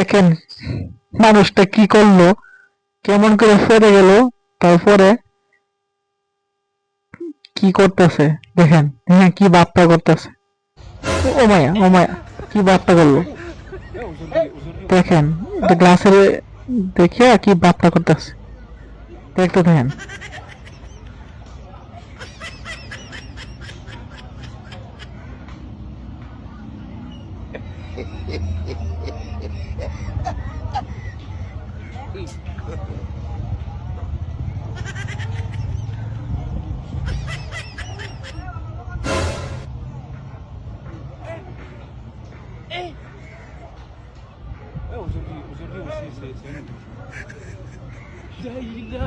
দেখেন মানুষটা কি করলো, কেমন করে ফেরে গেল, তারপরে কি করতেছে দেখেন। হ্যাঁ, কি বার্তা করতেছে। ও মায়া, ও মায়া, কি বার্তা করলো দেখেন। গ্লাসের দেখে কি বার্তা করতেছে দেখতে দেখেন। aujourd'hui aussi, c'est nous. Là, il est là.